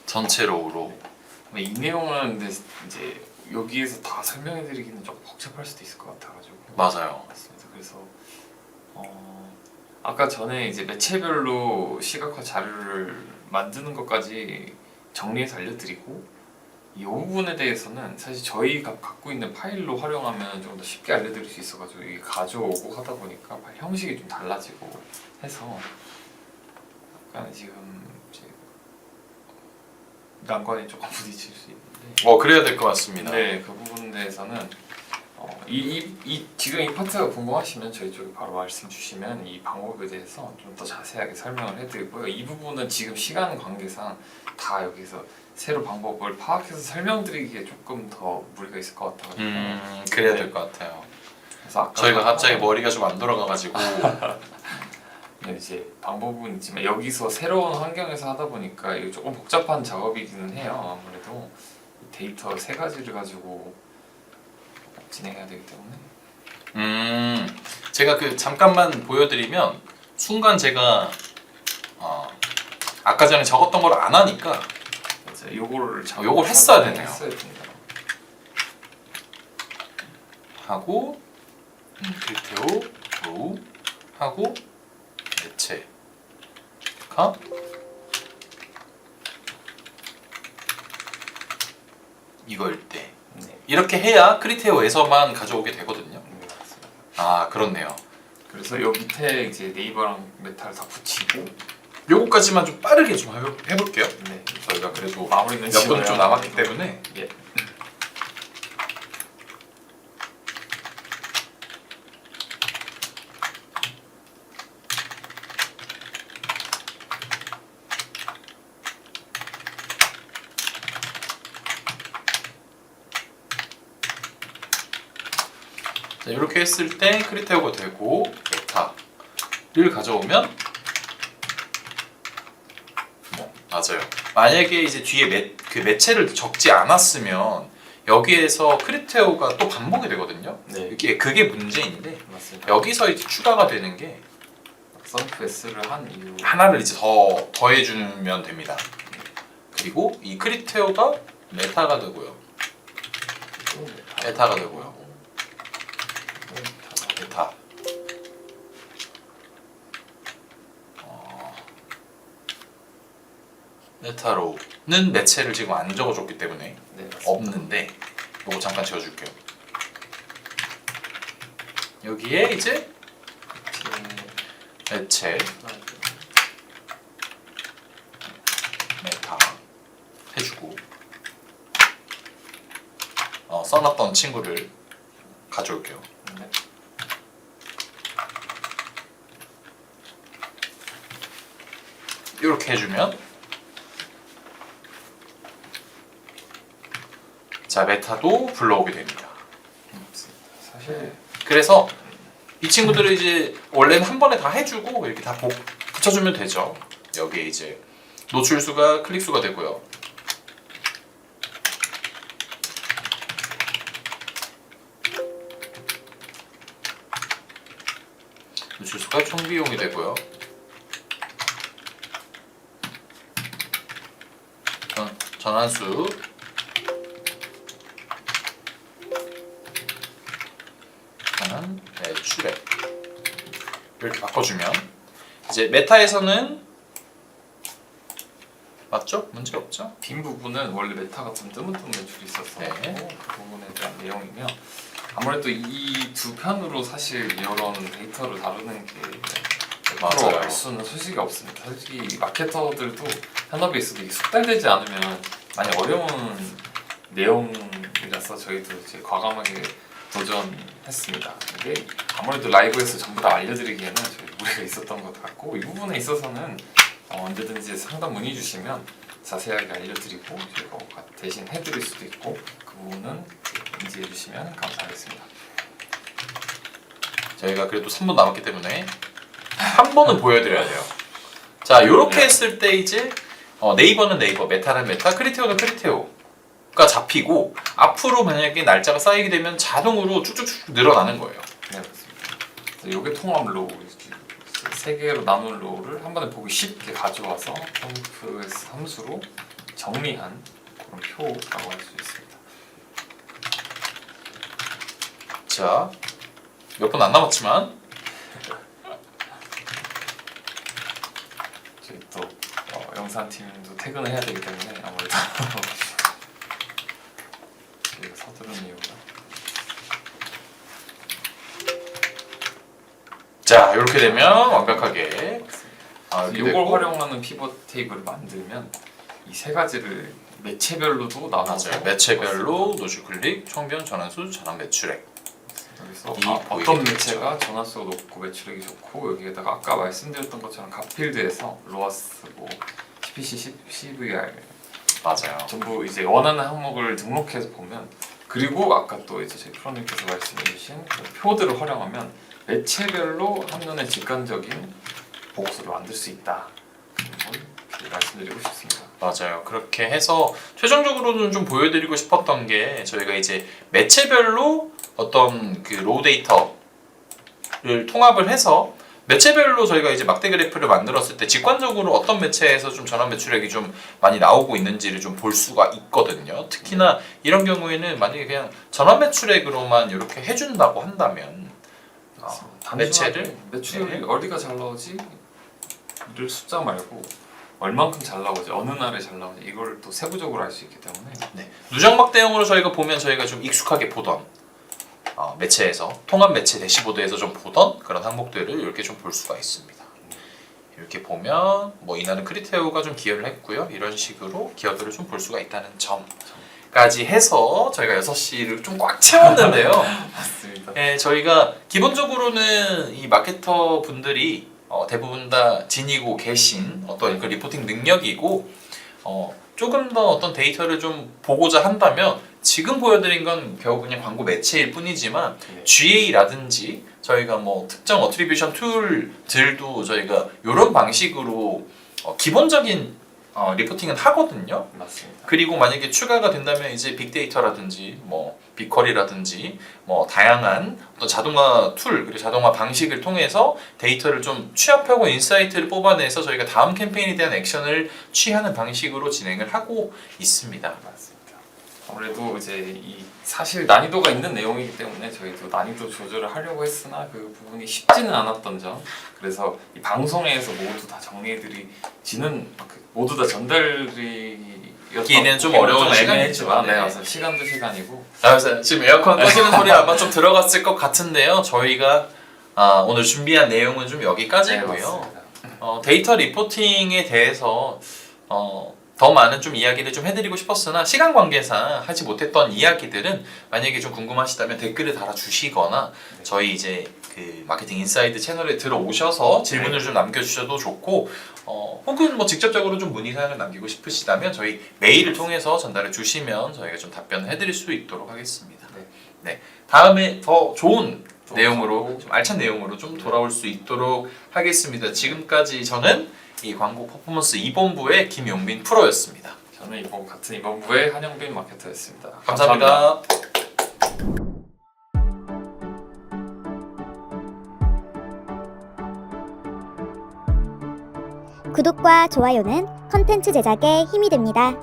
전체 로우로 근데 이 내용은 근데 이제 여기에서 다 설명해드리기는 조금 복잡할 수도 있을 것 같아가지고 맞아요. 맞습니다. 그래서 아까 전에 이제 매체별로 시각화 자료를 만드는 것까지 정리해서 알려드리고 이 부분에 대해서는 사실 저희가 갖고 있는 파일로 활용하면 좀 더 쉽게 알려드릴 수 있어가지고 이게 가져오고 하다 보니까 파일 형식이 좀 달라지고 해서 약간 지금 이제 난관에 조금 부딪힐 수 있는데 그래야 될 것 같습니다. 네, 그 부분에 대해서는 지금 이 파트가 궁금하시면 저희 쪽에 바로 말씀 주시면 이 방법에 대해서 좀 더 자세하게 설명을 해드리고요. 이 부분은 지금 시간 관계상 다 여기서 새로 방법을 파악해서 설명드리기에 조금 더 무리가 있을 것 같아가지고 그래야 네. 될 것 같아요. 그래서 아까 저희가 갑자기 머리가 좀 안 돌아가가지고 네, 이제 방법은 있지만 여기서 새로운 환경에서 하다 보니까 이게 조금 복잡한 작업이기는 해요. 아무래도 데이터 세 가지를 가지고 진행해야 되기 때문에 제가 잠깐만 보여드리면 순간 제가 아까 전에 적었던 걸 안 하니까 맞아요. 요걸 했어야 되네요. 했어야 된다. 하고 크리테오 로우 하고 매체가 이거일 때 네. 이렇게 해야 크리테오에서만 가져오게 되거든요. 네, 맞습니다. 아 그렇네요. 그래서 요 밑에 이제 네이버랑 메타를 다 붙이고 요거까지만 좀 빠르게 좀 해볼게요. 네. 저희가 그래도 마무리는 몇 분 좀 지어야 남았기 되고. 때문에 예. 자, 이렇게 했을 때 크리테오가 되고 메타를 가져오면 맞아요. 만약에 이제 뒤에 그 매체를 적지 않았으면 여기에서 크리테오가 또 반복이 되거든요. 네. 그게 문제인데 맞습니다. 여기서 이제 추가가 되는 게 썬프 S를 한 이유 하나를 이제 더해주면 됩니다. 그리고 이 크리테오가 메타가 되고요. 메타가 되고요. 메타. 메타로는 매체를 지금 안 적어줬기 때문에 네, 맞습니다. 없는데 이거 잠깐 지워줄게요. 여기에 이제 매체 메타 해주고 써놨던 친구를 가져올게요. 네. 이렇게 해주면 자 메타도 불러오게 됩니다. 사실 그래서 이 친구들을 이제 원래는 한 번에 다 해주고 이렇게 다 붙여주면 되죠. 여기에 이제 노출수가 클릭수가 되고요. 노출수가 총 비용이 되고요. 전환수 전환 매출액 이렇게 바꿔주면 이제 메타에서는 맞죠? 문제 없죠? 빈 부분은 원래 메타가 좀 뜨문뜨문 매출이 있었어. 네. 그 부분에 대한 내용이며 아무래도 이 두 편으로 사실 이런 데이터를 다루는 게 맞아요. 알 수는 솔직히 없습니다. 솔직히 마케터들도 현업에 있어도 이게 숙달되지 않으면 많이 어려운 내용이라서 저희도 이제 과감하게 도전했습니다. 근데 아무래도 라이브에서 전부 다 알려드리기에는 저희 무리가 있었던 것 같고 이 부분에 있어서는 언제든지 상담 문의 주시면 자세하게 알려드리고 저희가 대신 해드릴 수도 있고 그 부분은 인지해 주시면 감사하겠습니다. 저희가 그래도 3분 남았기 때문에 한 번은 보여드려야 돼요. 자, 요렇게 했을 때 이제 네이버는 네이버, 메타는 메타, 크리테오는 크리테오가 잡히고 앞으로 만약에 날짜가 쌓이게 되면 자동으로 쭉쭉쭉 늘어나는 거예요. 네, 맞습니다. 요게 통합 로우 세 개로 나눈 로우를 한 번에 보기 쉽게 가져와서 펌프에서 함수로 정리한 그런 표라고 할 수 있습니다. 자, 몇 분 안 남았지만 저희 또 영상팀도 퇴근을 해야 되기 때문에 아무래도 저희가 서두른 이유가 자, 이렇게 되면 완벽하게 이렇게 이걸 되고. 활용하는 피벗 테이블을 만들면 이 세 가지를 매체별로도 나눠서 맞아요. 매체별로 노출 클릭, 총변, 전환수, 전환 매출액. 여기서 보이게 어떤 되겠죠. 매체가 전환수가 높고 매출액이 좋고 여기에다가 아까 말씀드렸던 것처럼 각 필드에서 로아스, 뭐 CPC, CVR 맞아요. 전부 이제 원하는 항목을 등록해서 보면 그리고 아까 또 이제 저희 프로님께서 말씀해주신 그 표들을 활용하면 매체별로 한눈에 직관적인 보고서를 만들 수 있다. 걸 말씀드리고 싶습니다. 맞아요. 그렇게 해서 최종적으로는 좀 보여드리고 싶었던 게 저희가 이제 매체별로 어떤 그 로우 데이터를 통합을 해서 매체별로 저희가 이제 막대 그래프를 만들었을 때 직관적으로 어떤 매체에서 좀 전환 매출액이 좀 많이 나오고 있는지를 좀 볼 수가 있거든요. 특히나 이런 경우에는 만약에 그냥 전환 매출액으로만 이렇게 해준다고 한다면 매체를 매출이 어디가 잘 나오지? 이를 숫자 말고 얼만큼 잘 나오지, 어느 날에 잘 나오지 이걸 또 세부적으로 알 수 있기 때문에 누적막대형으로 저희가 보면 저희가 좀 익숙하게 보던 매체에서 통합 매체 대시보드에서 좀 보던 그런 항목들을 이렇게 좀 볼 수가 있습니다. 이렇게 보면 뭐 이날은 크리테오가 좀 기여를 했고요. 이런 식으로 기여들을 좀 볼 수가 있다는 점까지 해서 저희가 6시를 좀 꽉 채웠는데요. 맞습니다. 저희가 기본적으로는 이 마케터 분들이 대부분 다 지니고 계신 어떤 그 리포팅 능력이고 조금 더 어떤 데이터를 좀 보고자 한다면 지금 보여드린 건 겨우 그냥 광고 매체일 뿐이지만 네. GA라든지 저희가 뭐 특정 어트리뷰션 툴들도 저희가 이런 방식으로 기본적인 리포팅은 하거든요. 맞습니다. 그리고 만약에 추가가 된다면 이제 빅데이터라든지 뭐 빅쿼리라든지 뭐 다양한 어떤 자동화 툴 그리고 자동화 방식을 통해서 데이터를 좀 취합하고 인사이트를 뽑아내서 저희가 다음 캠페인에 대한 액션을 취하는 방식으로 진행을 하고 있습니다. 맞습니다. 아무래도 이제 이 사실 난이도가 있는 내용이기 때문에 저희도 난이도 조절을 하려고 했으나 그 부분이 쉽지는 않았던 점. 그래서 이 방송에서 모두 다 정리해드리지는 모두 다 전달기에는 좀 어려운 시간이지만 네. 맞아요. 시간도 시간이고 그래서 지금 에어컨 꺼지는 소리 아마 좀 들어갔을 것 같은데요. 저희가 오늘 준비한 내용은 좀 여기까지고요. 맞습니다. 데이터 리포팅에 대해서 더 많은 좀 이야기를 좀 해드리고 싶었으나 시간 관계상 하지 못했던 이야기들은 만약에 좀 궁금하시다면 댓글을 달아주시거나 저희 이제 그 마케팅 인사이드 채널에 들어오셔서 질문을 좀 남겨주셔도 좋고 혹은 뭐 직접적으로 좀 문의사항을 남기고 싶으시다면 저희 메일을 통해서 전달해 주시면 저희가 좀 답변을 해드릴 수 있도록 하겠습니다. 네, 다음에 더 좋은 내용으로 좀 알찬 내용으로 좀 돌아올 수 있도록 하겠습니다. 지금까지 저는 이 광고 퍼포먼스 2본부의 김용빈 프로였습니다. 저는 같은 이번 부의 한영빈 마케터였습니다. 감사합니다. 구독과 좋아요는 컨텐츠 제작에 힘이 됩니다.